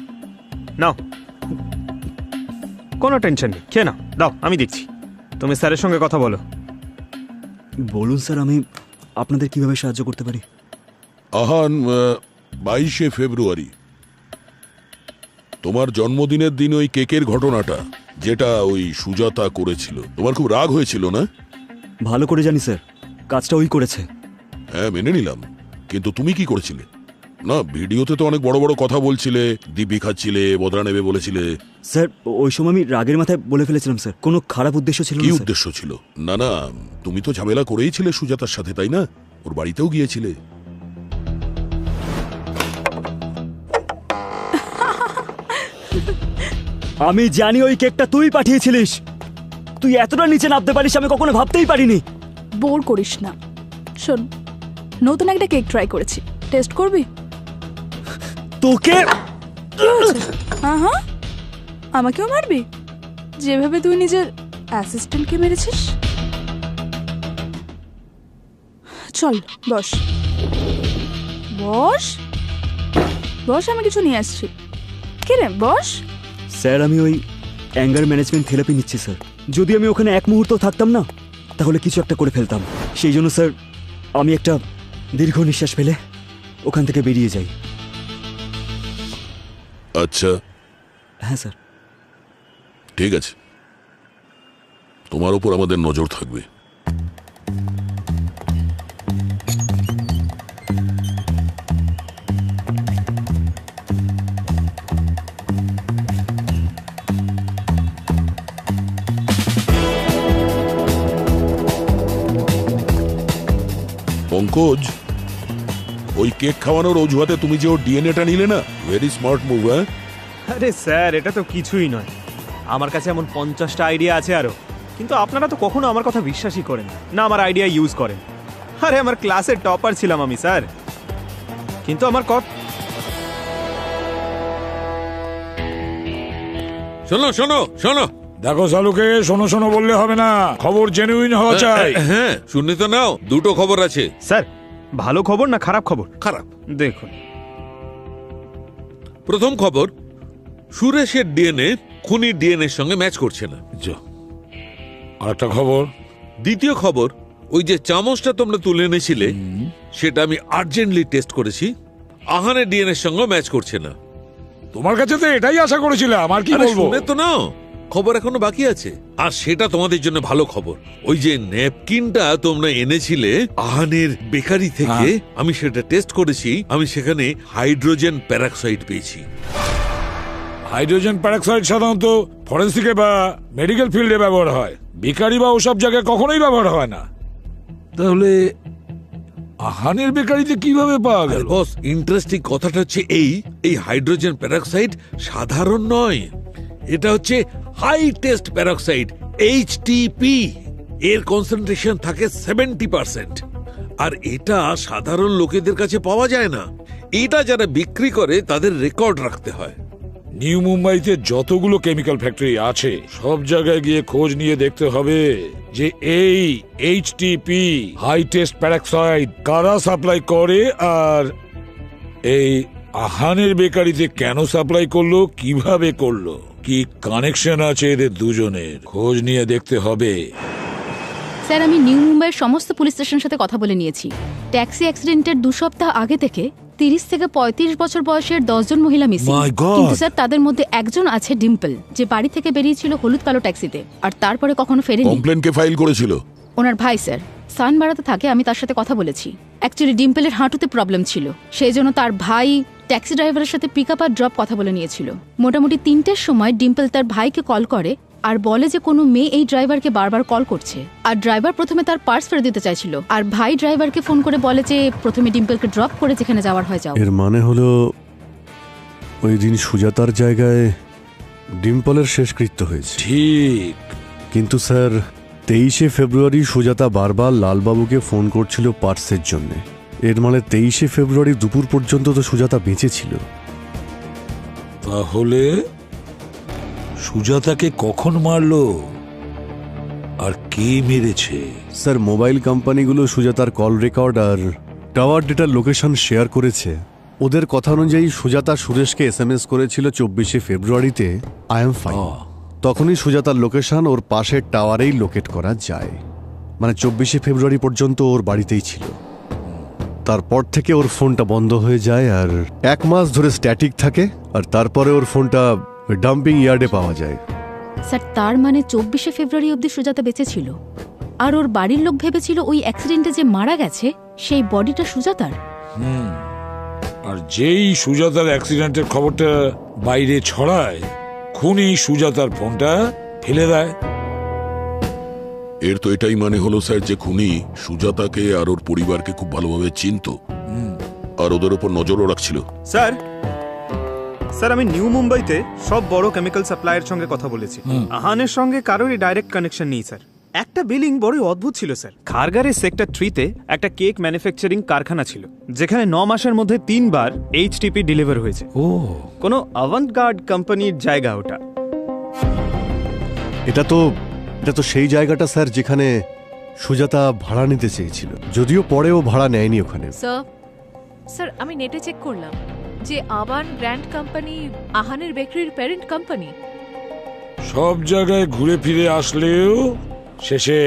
নাও, কোনো টেনশন নেই, খেয়ে নাও। দাও, আমি দেখছি। তুমি স্যারের সঙ্গে কথা বলো। বলুন স্যার, আমি আপনাদের কিভাবে সাহায্য করতে পারি? আহান, 22শে ফেব্রুয়ারি তোমার জন্মদিনের দিন ওই কেকের ঘটনাটা যেটা ওই সুজাতা করেছিল, তোমার খুব রাগ হয়েছিল না? ভালো করে জানি স্যার, কাজটা ওই করেছে। হ্যাঁ, মেনে নিলাম, কিন্তু তুমি কি করেছিলে? না, ভিডিওতে তো অনেক বড় বড় কথা বলছিলে, দিব্যি খাচ্ছিলে, বদলা নেবে বলেছিলে। স্যার, ওই সময় আমি রাগের মাথায় বলে ফেলেছিলাম স্যার, কোনো খারাপ উদ্দেশ্য ছিল না। কি উদ্দেশ্য ছিল? না না, তুমি তো ঝামেলা করেই ছিলে সুজাতার সাথে, তাই না? ওর বাড়িতেও গিয়েছিলে। আমি জানি ওই কেকটা তুই পাঠিয়েছিলিস। তুই এতটা নিচে নামতে পারিস আমি কখনো ভাবতেই পারিনি। বোর করিস না। শোন, নতুন একটা কেক ট্রাই করেছি, টেস্ট করবি? তোকে হ্যাঁ হ্যাঁ, আমাকেও মারবি যেভাবে তুই নিজের অ্যাসিস্ট্যান্টকে মেরেছিস? চল বস বস বস, আমি কিছু নিয়ে আসছি। কি রে, বস। স্যার আমি ওই অ্যাঙ্গার ম্যানেজমেন্ট থেরাপি নিচ্ছি স্যার। যদি আমি ওখানে এক মুহূর্ত থাকতাম না, তাহলে কিছু একটা করে ফেলতাম। সেই জন্য স্যার আমি একটা দীর্ঘ নিঃশ্বাস ফেলে ওখান থেকে বেরিয়ে যাই। আচ্ছা, হ্যাঁ স্যার। ঠিক আছে, তোমার উপর আমাদের নজর থাকবে। পঙ্কজ, ওই কেক খাওয়ানোর অজুহাতে তুমি যে ওর ডিএনএটা নিলে না, ভেরি স্মার্ট মুভ। হ্যাঁ, আরে স্যার, এটা তো কিছুই নয়। আমার কাছে এমন 50টা আইডিয়া আছে আরো, কিন্তু আপনারা তো কখনো আমার কথা বিশ্বাসই করেন না, আমার আইডিয়া ইউজ করেন। আরে আমার ক্লাসের টপার ছিলাম আমি স্যার, কিন্তু আমার শোনো শোনো শোনো, দেখো সালুকে, শোনো শোনো বললে হবে না, খবর জেনুইন হওয়া চাই। হ্যাঁ, শুনে তো নাও, দুটো খবর আছে। স্যার, ভালো খবর না খারাপ খবর? খারাপ। দেখুন, প্রথম খবর, সুরেশের ডিএনএ খুনির ডিএনএর সঙ্গে ম্যাচ করছে না। আরেকটা খবর, দ্বিতীয় খবর, ওই যে চামচটা তোমরা তুলে এনেছিলে, সেটা আমি আর্জেন্টলি টেস্ট করেছি, আহানের ডিএনএর সঙ্গে ম্যাচ করছে না। তোমার কাছে তো এটাই আশা করেছিলাম, আর কি বলবো। শুনে তো নাও, খবর এখনো বাকি আছে। আর সেটা তোমাদের জন্য ভালো খবর, ওই যে ন্যাপকিনটা তোমরা এনেছিলে আহানের বেকারি থেকে, আমি সেটা টেস্ট করেছি, আমি সেখানে হাইড্রোজেন প্যারক্সাইড পেয়েছি। হাইড্রোজেন প্যারক্সাইড সাধারণত ফরেন্সিকে বা মেডিকেল ফিল্ডে ব্যবহার হয়, বেকারি বা ওসব জায়গায় কখনোই ব্যবহার হয় না। তাহলে আহানের বেকারিতে কিভাবে পাওয়া গেল? বস, ইন্টারেস্টিং কথাটা হচ্ছে এই হাইড্রোজেন প্যারক্সাইড সাধারণ নয়, এটা হচ্ছে হাই টেস্ট প্যারক্সাইড, এইচটিপি। এর কনসেন্ট্রেশন থাকে 70%, আর এটা সাধারণ লোকেদের কাছে পাওয়া যায় না। এটা যারা বিক্রি করে তাদের রেকর্ড রাখতে হয়। নিউ মুম্বাইতে যতগুলো কেমিক্যাল ফ্যাক্টরি আছে, সব জায়গায় গিয়ে খোঁজ নিয়ে দেখতে হবে যে এই এইচটিপি হাই টেস্ট প্যারক্সাইড কারা সাপ্লাই করে, আর এই আহানের বেকারিতে কেন সাপ্লাই করলো, কিভাবে করলো, কি কানেকশন আছে এদের দুজনের, খোঁজ নিয়ে দেখতে হবে। স্যার, আমি নিউ মুম্বাইয়ের সমস্ত পুলিশ স্টেশনের সাথে কথা বলে নিয়েছি। ট্যাক্সি অ্যাক্সিডেন্টের 2 সপ্তাহ আগে থেকে 30 থেকে 35 বছর বয়সের 10 জন মহিলা মিসিং। কিন্তু স্যার, তাদের মধ্যে একজন আছে ডিম্পল, যে বাড়ি থেকে বেরিয়েছিল হলুদ কালো ট্যাক্সিতে, আর তারপরে কখনো ফেরেনি। কমপ্লেন কে ফাইল করেছিল? ওনার ভাই স্যার, সান বাড়াতে থাকে, আমি তার সাথে কথা বলেছি। অ্যাকচুয়ালি ডিম্পলের হাঁটুতে প্রবলেম ছিল, সেই জন্য তার ভাই ট্যাক্সি ড্রাইভারের সাথে পিক আপ আর ড্রপ কথা বলে নিয়েছিল। মোটামুটি 3টের সময় ডিম্পল তার ভাইকে কল করে আর বলে যে কোনো মেয়ে এই ড্রাইভারকে বারবার কল করছে, আর ড্রাইভার প্রথমে তার পার্স ফেরত দিতে চাইছিল, আর ভাই ড্রাইভারকে ফোন করে বলে যে প্রথমে ডিম্পলকে ড্রপ করে যেখানে যাওয়ার হয় যাও। এর মানে হলো ওই দিন সুজাতার জায়গায় ডিম্পলের শেষকৃত্য হয়েছে। ঠিক। কিন্তু স্যার, 23শে ফেব্রুয়ারি সুজাতা বারবার লালবাবুকে ফোন করছিল পার্সের জন্য। এর মানে 23শে ফেব্রুয়ারি দুপুর পর্যন্ত তো সুজাতা বেঁচে ছিল। তাহলে সুজাতাকে কখন মারলো আর কে মেরেছে? স্যার, মোবাইল কোম্পানিগুলো সুজাতার কল রেকর্ড আর টাওয়ার ডেটার লোকেশন শেয়ার করেছে। ওদের কথা অনুযায়ী সুজাতা সুরেশকে এসএমএস করেছিল 24শে ফেব্রুয়ারিতে, আই এম ফাইন। তখনই সুজাতার লোকেশন ওর পাশের টাওয়ারেই লোকেট করা যায়, মানে 24শে ফেব্রুয়ারি পর্যন্ত ওর বাড়িতেই ছিল। তারপর থেকে ওর ফোনটা বন্ধ হয়ে যায় আর 1 মাস ধরে স্ট্যাটিক থাকে, আর তারপরে ওর ফোনটা ডাম্পিং ইয়ার্ডে পাওয়া যায়। স্যার, তার মানে 24শে ফেব্রুয়ারি অবধি সুজাতা বেঁচে ছিল, আর ওর বাড়ির লোক ভেবেছিল ওই অ্যাক্সিডেন্টে যে মারা গেছে সেই বডিটা সুজাতার। আর যেই সুজাতার অ্যাক্সিডেন্টের খবরটা বাইরে ছড়ায়, খুনি সুজাতার ফোনটা ফেলে দেয়। এর তো এটাই মানে হলো স্যার যে খুনি সুজাতাকে আর ওর পরিবারকে খুব ভালোভাবে চিনতো, আর ওদের উপর নজরও রাখছিল। স্যার, আমি নিউ মুম্বাইতে সব বড় কেমিক্যাল সাপ্লাইয়ের সঙ্গে কথা বলেছি। আহানের সঙ্গে কারোরই ডাইরেক্ট কানেকশন নেই স্যার। একটা বিলিং বড়ই অদ্ভুত ছিল স্যার। খারগারের সেক্টর 3-তে একটা কেক ম্যানুফ্যাকচারিং কারখানা ছিল, যেখানে 9 মাসের মধ্যে 3 বার এইচটিপি ডেলিভার হয়েছে। কোনো অ্যাভান্টগার্ড কোম্পানির জায়গা ওটা। এটা তো সেই জায়গাটা স্যার যেখানে সুজাতা ভাড়া নিতে চেয়েছিল, যদিও পরে ও ভাড়া নেয়নি ওখানে। স্যার আমি নেটে চেক করলাম যে আবান গ্র্যান্ড কোম্পানি আহানের বেকারির প্যারেন্ট কোম্পানি। সব জায়গায় ঘুরে ফিরে আসলেও শেষে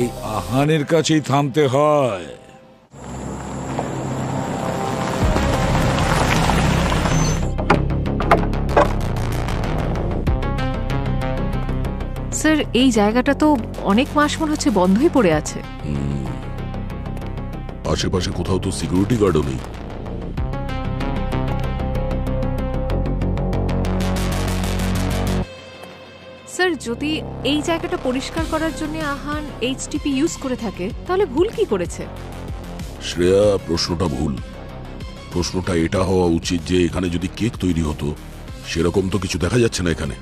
এই আহানের কাছেই থামতে হয়। স্যার এই জায়গাটা তো অনেক মাস মনে হচ্ছে বন্ধই পড়ে আছে। আশেপাশে কোথাও তো সিকিউরিটি গার্ডও নেই। স্যার যদি এই জায়গাটা পরিষ্কার করার জন্য আহান এইচটিপি ইউজ করে থাকে তাহলে ভুল কি করেছে? শ্রেয়া, প্রশ্নটা ভুল। প্রশ্নটা এটা হওয়া উচিত যে এখানে যদি কেক তৈরি হতো, সেরকম তো কিছু দেখা যাচ্ছে না এখানে।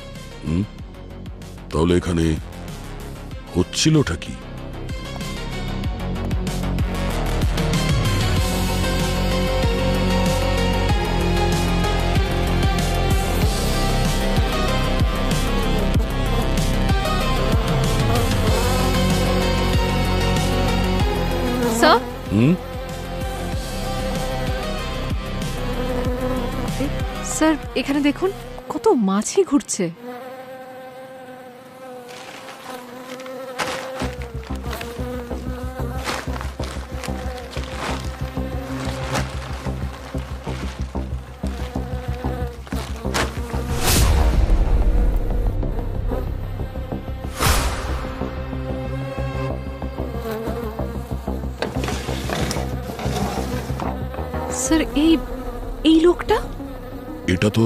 তাহলে এখানে হচ্ছিলটা কি? স্যার এখানে দেখুন কত মাছি ঘুরছে। স্যার এই লোকটা? এটা তো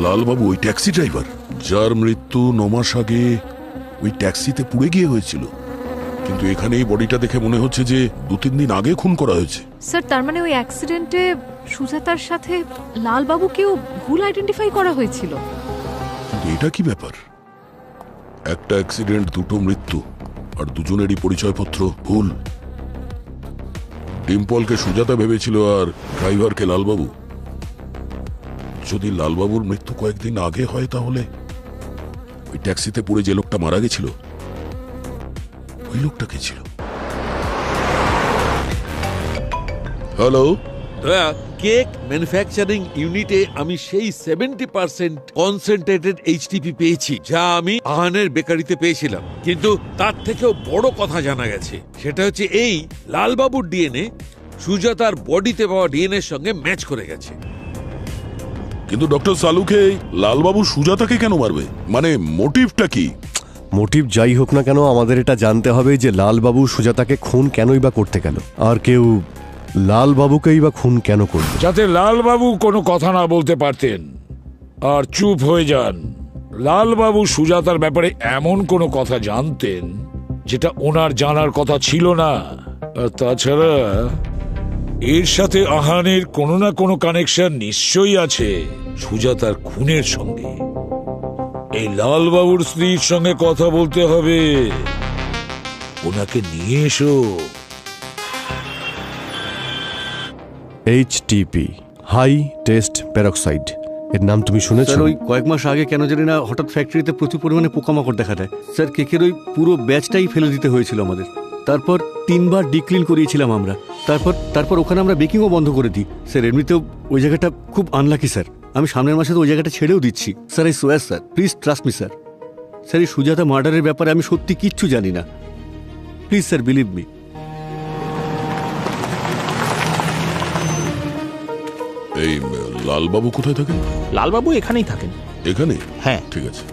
লালবাবু, ওই ট্যাক্সি ড্রাইভার যার মৃত্যু 9 মাস আগে ওই ট্যাক্সিতে পুড়ে গিয়ে হয়েছিল। কিন্তু এখানে এই বডিটা দেখে মনে হচ্ছে যে 2-3 দিন আগে খুন করা হয়েছে। স্যার তার মানে ওই অ্যাক্সিডেন্টে সুজাতার সাথে লালবাবুকেও ভুল আইডেন্টিফাই করা হয়েছিল। কিন্তু এটা কি ব্যাপার? একটা অ্যাক্সিডেন্ট, 2টো মৃত্যু, আর দুজনেরই পরিচয়পত্র ভুল। ডিম্পলকে সুজাতা ভেবেছিল আর ড্রাইভারকে লালবাবু। যদি লালবাবুর মৃত্যু কয়েকদিন আগে হয় তাহলে ওই ট্যাক্সিতে পুড়ে যে লোকটা মারা গেছিল, ওই লোকটা কে ছিল? হ্যালো দয়া, কেক ম্যানুফ্যাকচারিং ইউনিটে আমি সেই 70% কনসেন্ট্রেটেড এইচটিপি পেয়েছি যা আমি আহানের বেকারিতে পেয়েছিলাম। কিন্তু তার থেকেও বড় কথা জানা গেছে, সেটা হচ্ছে এই লালবাবুর ডিএনএ সুজাতার বডিতে পাওয়া ডিএনএর সঙ্গে ম্যাচ করে গেছে। কিন্তু ডক্টর সালুকে লালবাবু সুজাতাকে কেন মারবে? মানে মোটিভটা কি? মোটিভ যাই হোক না কেন, আমাদের এটা জানতে হবে যে লালবাবু সুজাতাকে খুন কেনই বা করতে গেল, আর কেউ লালবাবুকেই বা খুন কেন করল। যাতে লালবাবু কোনো কথা না বলতে পারতেন আর চুপ হয়ে যান। লালবাবু সুজাতার ব্যাপারে এমন কোনো কথা জানতেন যেটা ওনার জানার কথা ছিল না। আর তাছাড়া এর সাথে আহানের কোনো না কোনো কানেকশন নিশ্চয়ই আছে সুজাতার খুনের সঙ্গে। এই লালবাবুর স্ত্রীর সঙ্গে কথা বলতে হবে, ওনাকে নিয়ে এসো। এইচটিপি, হাই টেস্ট প্যারক্সাইড, এর নাম তুমি শুনেছো? স্যার ওই কয়েক মাস আগে কেন জানি না হঠাৎ ফ্যাক্টরিতে প্রচুর পরিমাণে পোকামাকড় দেখা দেয়। স্যার কেকের ওই পুরো ব্যাচটাই ফেলে দিতে হয়েছিল আমাদের। তারপর 3 বার ডিক্লিন করিয়েছিলাম আমরা। তারপর ওখানে আমরা বেকিংও বন্ধ করে দিই। স্যার এমনিতেও ওই জায়গাটা খুব আনলাকি স্যার। আমি সামনের মাসে তো ওই জায়গাটা ছেড়েও দিচ্ছি। স্যার এই সোয়ার sir, please trust me sir. Sir এই সুজাতা মার্ডারের ব্যাপারে আমি সত্যি কিচ্ছু জানি না। Please sir, believe me. এই লালবাবু কোথায় থাকেন? লালবাবু এখানেই থাকেন। এখানে? হ্যাঁ। ঠিক আছে।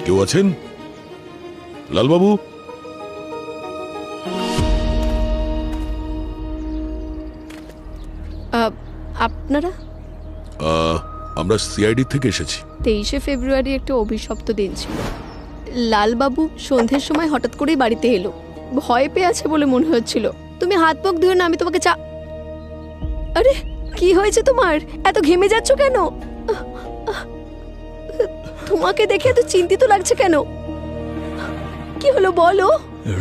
কেউ আছেন? লালবাবু? আপনারা? আমরা সিআইডি থেকে এসেছি। 23শে ফেব্রুয়ারি একটা অভিশপ্ত দিন ছিল। লালবাবু সন্ধ্যের সময় হঠাৎ করেই বাড়িতে এলো। ভয় পেয়ে আছে বলে মনে হচ্ছিল। তুমি হাত মুখ ধুয়ে না, আমি তোমাকে চা। আরে কি হয়েছে তোমার? এত ঘেমে যাচ্ছ কেন? তোমাকে দেখে এত চিন্তিত লাগছে কেন? কি হলো বলো।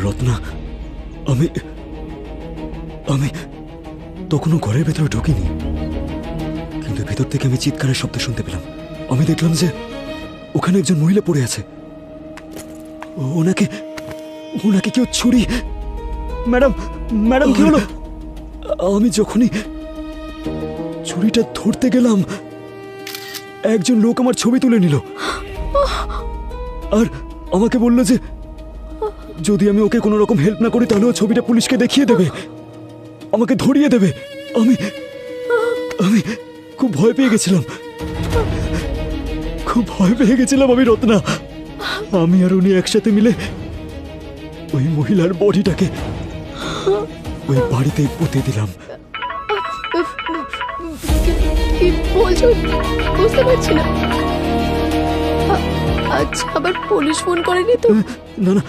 রত্না, আমি তখনও ঘরের ভেতরে ঢুকিনি, কিন্তু ভেতর থেকে আমি চিৎকারের শব্দ শুনতে পেলাম। আমি দেখলাম যে ওখানে একজন মহিলা পড়ে আছে। ওনাকে ওনাকে কেউ ছুরি। ম্যাডাম ম্যাডাম কি হলো? আমি যখনই ছুরিটা ধরতে গেলাম একজন লোক আমার ছবি তুলে নিল আর আমাকে বলল যে যদি আমি ওকে কোনো রকম হেল্প না করি তাহলে ও ছবিটা পুলিশকে দেখিয়ে দেবে, আমাকে ধরিয়ে দেবে। আমি আমি খুব ভয় পেয়ে গেছিলাম, খুব ভয় পেয়ে গেছিলাম আমি রত্না। আমি আর উনি একসাথে মিলে ওই মহিলার বডিটাকে ওই বাড়িতেই পুঁতে দিলাম। কি বলছো বুঝতে পারছি না। আচ্ছা আবার পুলিশ ফোন করেনি তো? না না,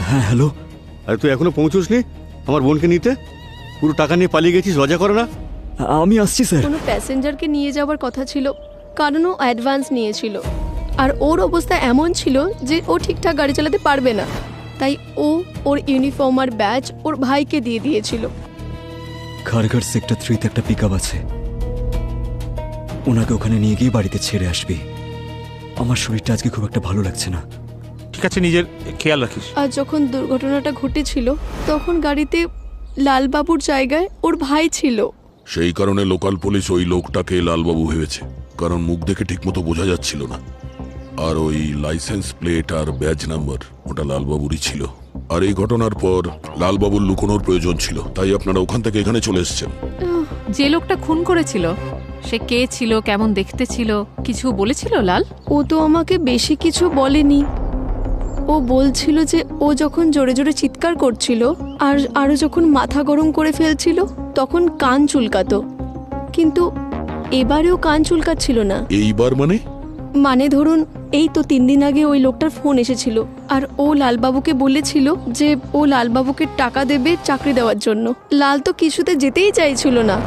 হ্যাঁ হ্যালো। আরে তুই এখনো পৌঁছোসনি আমার বোনকে নিতে? পুরো টাকা নিয়ে পালিয়ে গেছিস, লজ্জা করে না? আমি আসছি স্যার। কোনো প্যাসেঞ্জারকে নিয়ে যাওয়ার কথা ছিল, কারণ ও অ্যাডভান্স নিয়েছিল আর ওর অবস্থা এমন ছিল যে ও ঠিকঠাক গাড়ি চালাতে পারবে না, তাই ও ওর ইউনিফর্ম আর ব্যাজ ওর ভাইকে দিয়ে দিয়েছিল। খারঘাট সেক্টর 3-তে একটা পিকআপ আছে, ওনাকে ওখানে নিয়ে গিয়ে বাড়িতে ছেড়ে আসবি। আমার শরীরটা আজকে খুব একটা ভালো লাগছে না। ঠিক আছে, নিজের খেয়াল রাখিস। আর যখন দুর্ঘটনাটা ঘটেছিল তখন গাড়িতে লালবাবুর জায়গায় ওর ভাই ছিল। সেই কারণে লোকাল পুলিশ ওই লোকটাকে লালবাবু ভেবেছে, কারণ মুখ দেখে ঠিকমতো বোঝা যাচ্ছিল না। আর ওই লাইসেন্স প্লেট আর ব্যাজ নাম্বার ওটা লালবাবুরই ছিল। আর এই ঘটনার পর লালবাবুর লুকোনোর প্রয়োজন ছিল, তাই আপনারা ওখান থেকে এখানে চলে এসেছেন। যে লোকটা খুন করেছিল সে কে ছিল, কেমন দেখতে ছিল, কিছু বলেছিল লাল? ও তো আমাকে বেশি কিছু বলেনি। ও বলছিল যে ও যখন জোরে জোরে চিৎকার করছিল আর আরো যখন মাথা গরম করে ফেলছিল তখন কান চুলকাতো, কিন্তু এবারেও কান চুলকাচ্ছিল না। এইবার মানে ধরুন এই তো 3 দিন আগে ওই লোকটার ফোন এসেছিল আর ও লালবাবুকে বলেছিল যে ও লালবাবুকে টাকা দেবে চাকরি দেওয়ার জন্য। লাল তো কিছুতে যেতেই চাইছিল না,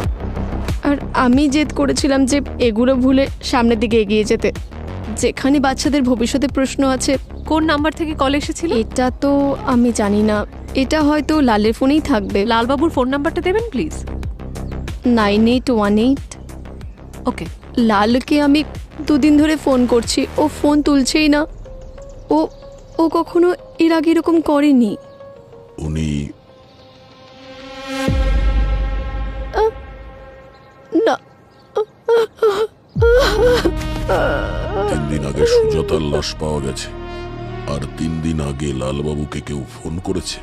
আর আমি জেদ করেছিলাম যে এগুলো ভুলে সামনের দিকে এগিয়ে যেতে, যেখানে বাচ্চাদের ভবিষ্যতে প্রশ্ন আছে। কোন নাম্বার থেকে কল এসেছিল এটা তো আমি জানি না, এটা হয়তো লালের ফোনেই থাকবে। লালবাবুর ফোন নাম্বারটা দেবেন প্লিজ। 9818। ওকে। লালকে আমি 2 দিন ধরে ফোন করছি, ও ফোন তুলছেই না। ও কখনো এর আগে এরকম করেনি। উনি না, 3 দিন আগে সুজাতার লাশ পাওয়া গেছে, আর 3 দিন আগে লালবাবুকে কেউ ফোন করেছে।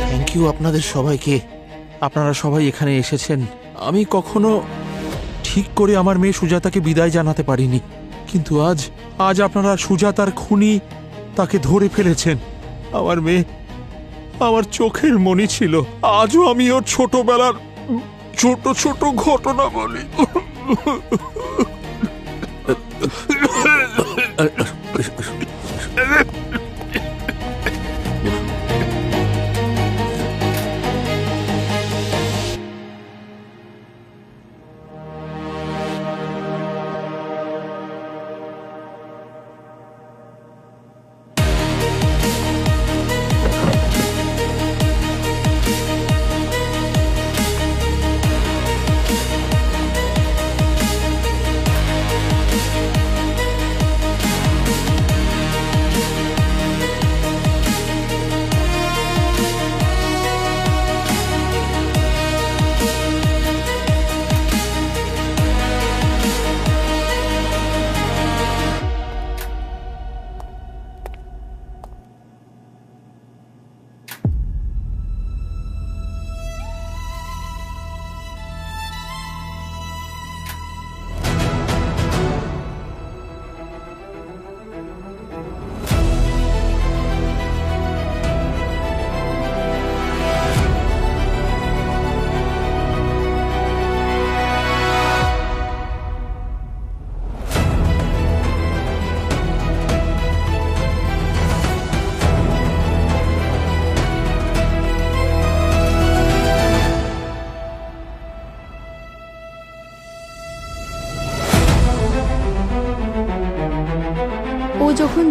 থ্যাংক ইউ আপনাদের সবাইকে, আপনারা সবাই এখানে এসেছেন। আমি কখনো ঠিক করে আমার মেয়ে সুজাতাকে বিদায় জানাতে পারিনি, কিন্তু আজ আপনারা সুজাতার খুনি তাকে ধরে ফেলেছেন। আমার মেয়ে আমার চোখের মণি ছিল। আজও আমি ওর ছোটবেলার ছোট ছোট ঘটনা বলি।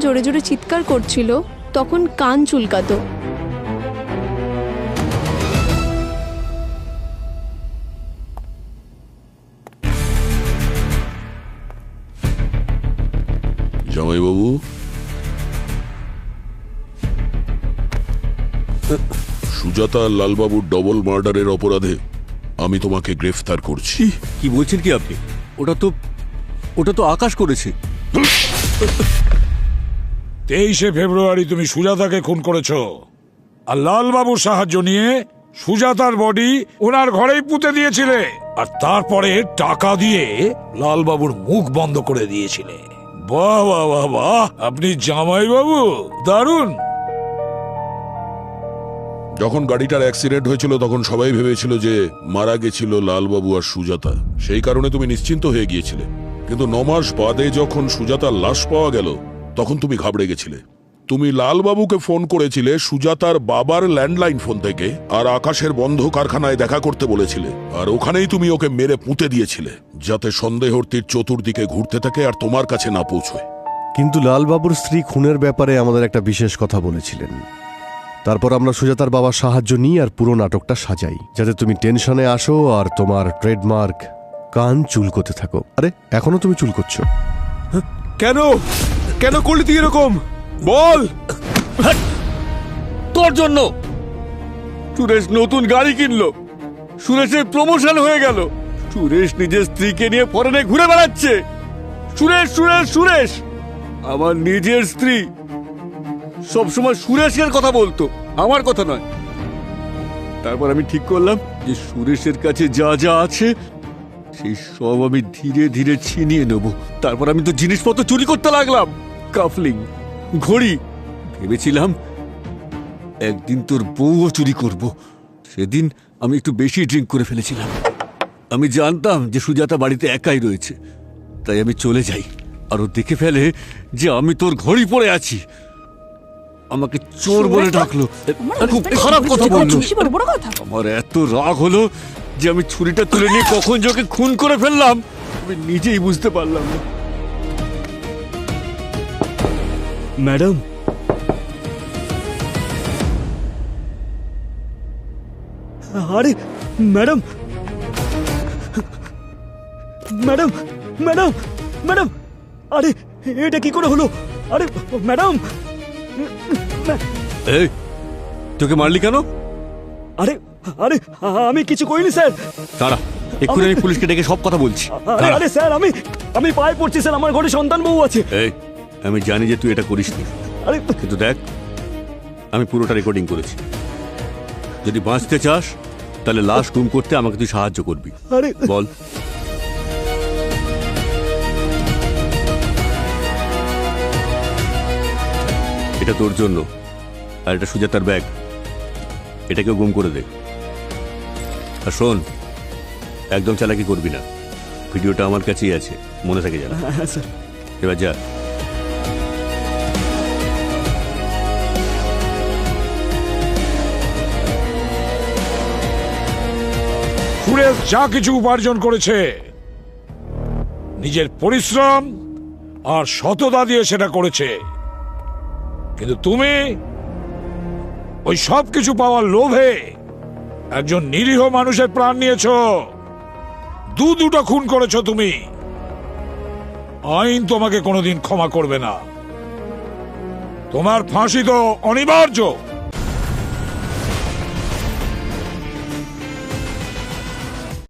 জোরে জোরে চিৎকার করছিল তখন কান চুলকাতো। জামাইবাবু, সুজাতা আর লালবাবুর ডবল মার্ডারের অপরাধে আমি তোমাকে গ্রেফতার করছি। কি বলছেন কি আপনি? ওটা তো আকাশ করেছে। 23শে ফেব্রুয়ারি তুমি সুজাতাকে খুন করেছো, আর লালবাবুর সাহায্য নিয়ে সুজাতার বডি ওনার ঘরেই পুঁতে দিয়েছিলে, আর তারপরে টাকা দিয়ে লালবাবুর মুখ বন্ধ করে দিয়েছিলে। বাহ বাহ বাহ বাহ, আপনি জামাইবাবু দারুণ। যখন গাড়িটার অ্যাক্সিডেন্ট হয়েছিল তখন সবাই ভেবেছিল যে মারা গেছিল লালবাবু আর সুজাতা, সেই কারণে তুমি নিশ্চিন্ত হয়ে গিয়েছিলে। কিন্তু 9 মাস বাদে যখন সুজাতার লাশ পাওয়া গেল তখন তুমি ঘাবড়ে গেছিলে। তুমি লালবাবুকে ফোন করেছিলে সুজাতার বাবার ল্যান্ডলাইন ফোন থেকে, আর আকাশের বন্ধ কারখানায় দেখা করতে বলেছিলে, আর ওখানেই তুমি ওকে মেরে পুঁতে দিয়েছিলে যাতে সন্দেহর তীর চতুর্দিকে ঘুরতে থাকে আর তোমার কাছে না পৌঁছয়। কিন্তু লালবাবুর স্ত্রী খুনের ব্যাপারে আমাদের একটা বিশেষ কথা বলেছিলেন। তারপর আমরা সুজাতার বাবার সাহায্য নিই আর পুরো নাটকটা সাজাই যাতে তুমি টেনশনে আসো আর তোমার ট্রেডমার্ক কান চুলকোতে থাকো। আরে এখনো তুমি চুলকোচ্ছ কেন? কেন করলি তুই এরকম? বল। তোর জন্য সুরেশ নতুন গাড়ি কিনলো, সুরেশের প্রমোশন হয়ে গেল, সুরেশ নিজের স্ত্রীকে নিয়ে ফরেনে ঘুরে বেড়াচ্ছে। সুরেশ সুরেশ সুরেশ, আমার নিজের স্ত্রী সবসময় সুরেশের কথা বলতো, আমার কথা নয়। তারপর আমি ঠিক করলাম যে সুরেশের কাছে যা যা আছে সেই সব আমি ধীরে ধীরে ছিনিয়ে নেব। তারপর আমি তো জিনিসপত্র চুরি করতে লাগলাম, কাফলিং, ঘড়ি। ভেবেছিলাম একদিন তোর বউও চুরি করব। সেদিন আমি একটু বেশি ড্রিঙ্ক করে ফেলেছিলাম। আমি জানতাম যে সুজাতা বাড়িতে একাই রয়েছে, তাই আমি চলে যাই। আর ও দেখে ফেলে যে আমি তোর ঘড়ি পরে আছি, আমাকে চোর বলে ডাকলো, খুব খারাপ কথা বললো। আমার এত রাগ হলো যে আমি ছুরিটা তুলে নিয়ে কখন যে ওকে খুন করে ফেললাম আমি নিজেই বুঝতে পারলাম না। ম্যাডাম, আরে ম্যাডাম, ম্যাডাম, ম্যাডাম, ম্যাডাম, আরে এটা কি করে হলো? আরে ম্যাডাম, এই তোকে মারলি কেন? আরে আরে আমি কিছু করিনি স্যার। দাঁড়া, এক্ষুনি আমি পুলিশকে ডেকে সব কথা বলছি। আরে আরে স্যার, আমি পায়ে পড়ছি স্যার, আমার ঘরে সন্তান বউ আছে। এই আমি জানি যে তুই এটা করিসনি, কিন্তু দেখ আমি পুরোটা রেকর্ডিং করেছি। যদি বাঁচতে চাস তাহলে লাশ গুম করতে আমাকে তুই সাহায্য করবি। বল। এটা তোর জন্য, আর এটা সুজাতার ব্যাগ, এটাকেও গুম করে দে। আর শোন, একদম চালাকি করবি না, ভিডিওটা আমার কাছেই আছে, মনে থাকে যেন। এবার যা। সুরেশ যা কিছু উপার্জন করেছে নিজের পরিশ্রম আর সততা দিয়ে সেটা করেছে, কিন্তু তুমি ওই সব কিছু পাওয়ার লোভে একজন নিরীহ মানুষের প্রাণ নিয়েছো, দুটো খুন করেছো তুমি। আইন তোমাকে কোনোদিন ক্ষমা করবে না, তোমার ফাঁসি তো অনিবার্য।